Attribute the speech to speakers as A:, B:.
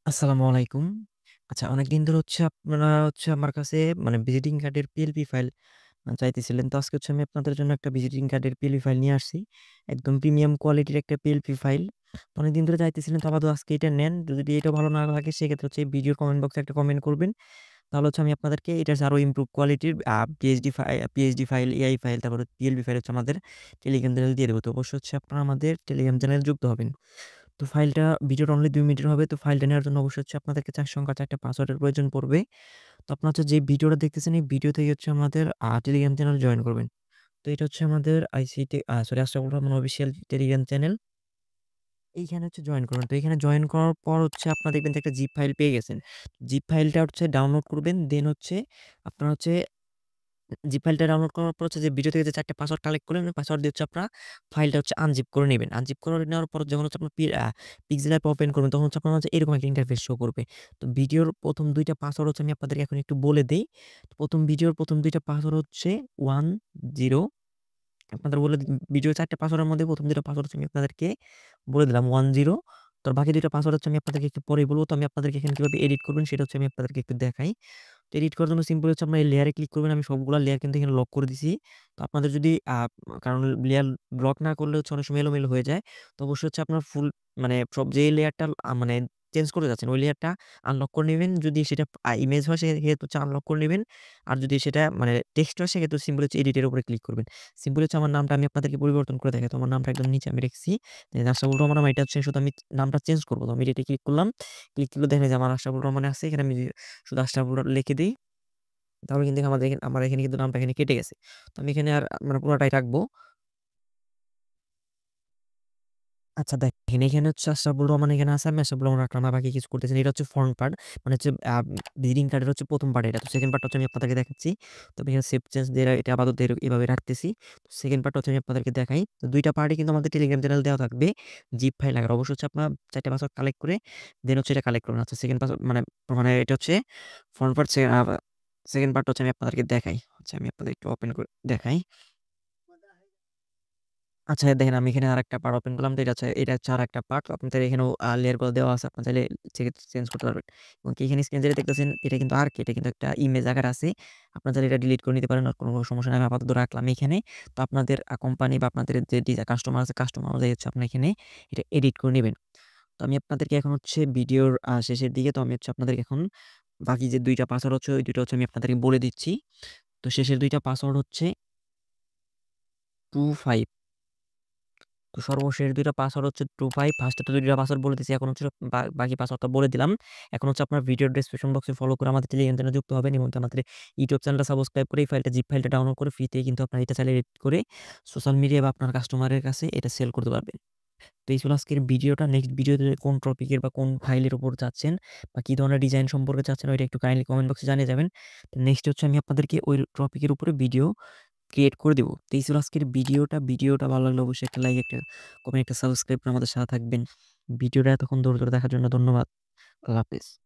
A: আসসালামু আলাইকুম। আচ্ছা, অনেকদিন ধরে আপনারা আমার কাছে ভিজিটিং কার্ডের পিএলপি ফাইল চাইতেছিলেন। তো আজকে আমি আপনাদের জন্য একটা ভিজিটিং কার্ডের পিএলপি ফাইল নিয়ে আসছি। একদম প্রিমিয়াম কোয়ালিটির একটা পিএলপি ফাইল। তো অনেকদিন ধরে চাইতেছিলেন, তো আপাতত আজকে এটা নেন। যদি এটা ভালো না লাগে সেক্ষেত্রে এই ভিডিওর কমেন্ট বক্সে একটা কমেন্ট করবেন। তাহলে আমি আপনাদেরকে এটার আরো ইমপ্রুভ কোয়ালিটির পিএইচডি ফাইল, এআই ফাইল, তারপরে পিএলপি ফাইল আমাদের টেলিগ্রাম চ্যানেলে দিয়ে দেব। তো অবশ্যই আপনারা আমাদের টেলিগ্রাম চ্যানেলে যুক্ত হবেন। তো ভিডিওটা অনলি ২ মিনিটের হবে। তো ফাইলটা নেওয়ার জন্য অবশ্যই আপনাদেরকে ৪ সংখ্যার ৪ টা পাসওয়ার্ডের প্রয়োজন পড়বে। তো আপনারা যে ভিডিওটা দেখতেছেন, এই ভিডিও থেকে আমাদের টেলিগ্রাম চ্যানেলে জয়েন করবেন। তো এটা আমাদের Ashraful Rahman official Telegram channel. এইখানে জয়েন করবেন। তো এখানে জয়েন করার পর আপনারা দেখবেন যে একটা জিপ ফাইল পেয়ে গেছেন। জিপ ফাইলটা ডাউনলোড করবেন। দেন আপনারা জিপ ফাইলটা ডাউনলোড করার পর যে ভিডিও থেকে যে ৪ টা পাসওয়ার্ড কালেক্ট করলেন, ওই পাসওয়ার্ড দিয়ে আপনারা ফাইলটা আনজিপ করে নিবেন। আনজিপ করে নেওয়ার পর যখন আপনার পিক্সেল অ্যাপ ওপেন করবেন, তখন আপনার এরকম একটা ইন্টারফেস শো করবে। তো ভিডিওর ১ম ২ টা পাসওয়ার্ড আমি আপনাদেরকে এখন একটু বলে দেই। ভিডিওর ১ম ২ টা পাসওয়ার্ড 10, আপনাদের বলে ভিডিওর ৪ টা পাসওয়ার্ডের মধ্যে ১ম ২ টা পাসওয়ার্ড আমি আপনাদেরকে বলে দিলাম 10। তো বাকি ২ টা পাসওয়ার্ড আমি আপনাদেরকে একটু পরেই বলব। তো আমি আপনাদেরকে এখানে কিভাবে এডিট করবেন সেটা আমি আপনাদেরকে একটু দেখাই। তো এডিট করার জন্য সিম্পল আপনারা এই লেয়ারে ক্লিক করবেন। আমি সবগুলা লেয়ার কিন্তু এখানে লক করে দিছি। তো আপনাদের যদি কারণ লেয়ার লক না করলে অনেক সময় এলোমেলো হয়ে যায়। তো অবশ্যই আপনার ফুল সব যে লেয়ারটা চেঞ্জ করতে যাচ্ছেন, ওই লেয়ারটা আনলক করে নিবেন। যদি সেটা ইমেজ হয় সেক্ষেত্রে আনলক করে নিবেন। আর যদি সেটা টেক্সট হয় সেক্ষেত্রে সিম্পল এডিটের উপরে ক্লিক করবেন। সিম্পল আমার নামটা আমি আপনাদেরকে পরিবর্তন করে দেখাই। তো আমার নামটা একদম নিচে আমি রেখেছি। আশরাফুল রহমান, এটা শুধু আমি নামটা চেঞ্জ করব। তো আমি এটাতে ক্লিক করলাম। ক্লিক করলে দেখা যায় যে আমার আশরাফুল রহমান আছে। এখানে আমি শুধু আশরাফুল লিখে দেই। তাহলে কিন্তু আমার এখানে কিন্তু নামটা কেটে গেছে। তো আমি এখানে আর পুরাটাই রাখবো। আচ্ছা, দেখেন এখানে আশরাফুল রহমান এখানে আছে। আমি আশরাফুল রহমান রাখলাম। আর বাকি কিছু করতেছি না। এটা ফ্রন্ট পার্ট, মানে ভিজিটিং কার্ডের ১ম পার্ট এটা। তো সেকেন্ড পার্টটা আমি আপনাদেরকে দেখাচ্ছি। তো আমি এখানে সেভ চেঞ্জ দিয়ে এটা আপাতত এভাবে রাখতেছি। তো সেকেন্ড পার্টটা আমি আপনাদেরকে দেখাই। তো ২ টা পার্টই কিন্তু আমাদের টেলিগ্রাম চ্যানেল দেওয়া থাকবে। জিপ ফাইল আকারে অবশ্যই আপনারা ৪ টা পাসওয়ার্ড কালেক্ট করে দেন এটা কালেক্ট করুন। আচ্ছা, সেকেন্ড পাসওয়ার্ড এটা ফ্রন্ট পার্ট, সেকেন্ড পার্টটা আমি আপনাদেরকে দেখাই। আচ্ছা, আমি আপনাদের একটু ওপেন করে দেখাই। আচ্ছা, দেখেন আমি এখানে আরেকটা পার্ট ওপেন করলাম। তো এটা আরেকটা পার্ট। আপনাদের এখানেও লেয়ার গুলো দেওয়া আছে। আপনারা চাইলে চেঞ্জ করতে পারবেন। এবং এখানে স্ক্রিনে যেটা দেখতেছেন, এটা কিন্তু এটা কিন্তু একটা ইমেজ আকারে আছে। আপনারা চাইলে এটা ডিলিট করে নিতে পারেন। আর কোনো সমস্যা নাই। আমি আপাতত রাখলাম এখানে। তো আপনাদের কোম্পানি বা আপনাদের যে কাস্টমার আছে, কাস্টমার অনুযায়ী আপনারা এখানে এটা এডিট করে নিবেন। তো আমি আপনাদেরকে এখন ভিডিওর শেষের দিকে। তো আমি আপনাদেরকে এখন বাকি যে ২ টা পাসওয়ার্ড ওই ২ টা আমি আপনাদেরকে বলে দিচ্ছি। তো শেষের ২ টা পাসওয়ার্ড 25। তো সর্বশেষ ২ টা পাসওয়ার্ড 25। ফার্স্টে তো ২ টা পাসওয়ার্ড বলে দিয়েছি। এখন বাকি পাসওয়ার্ডটা বলে দিলাম। এখন আপনার ভিডিওর ডেসক্রিপশন বক্সে ফলো করে আমাদের টেলিগ্রাম চ্যানেলে যুক্ত হবেন এবং আমাদের ইউটিউব চ্যানেলটা সাবস্ক্রাইব করে এই জিপ ফাইলটা ডাউনলোড করে ফ্রিতেই কিন্তু আপনারা এটা চাইলে এডিট করে সোশ্যাল মিডিয়া বা আপনার কাস্টমারের কাছে এটা সেল করতে পারবেন। তো এই ছিল আজকের ভিডিওটা। নেক্সট ভিডিওতে কোন টপিকের বা কোন ফাইলের উপর চাচ্ছেন বা কি ধরনের ডিজাইন সম্পর্কে চাচ্ছেন, ওইটা একটু কাইন্ডলি কমেন্ট বক্সে জানিয়ে যাবেন। নেক্সট আমি আপনাদেরকে ওই টপিকের উপরে ভিডিও ক্রিয়েট করে দিব। তো এই ছিল আজকের ভিডিওটা ভালো লাগলে অবশ্যই একটা লাইক, একটা কমেন্ট, একটা সাবস্ক্রাইব করে আমাদের সাথে থাকবেন। ভিডিওটা এতক্ষণ ধৈর্য ধরে দেখার জন্য ধন্যবাদ। আল্লাহ হাফেজ।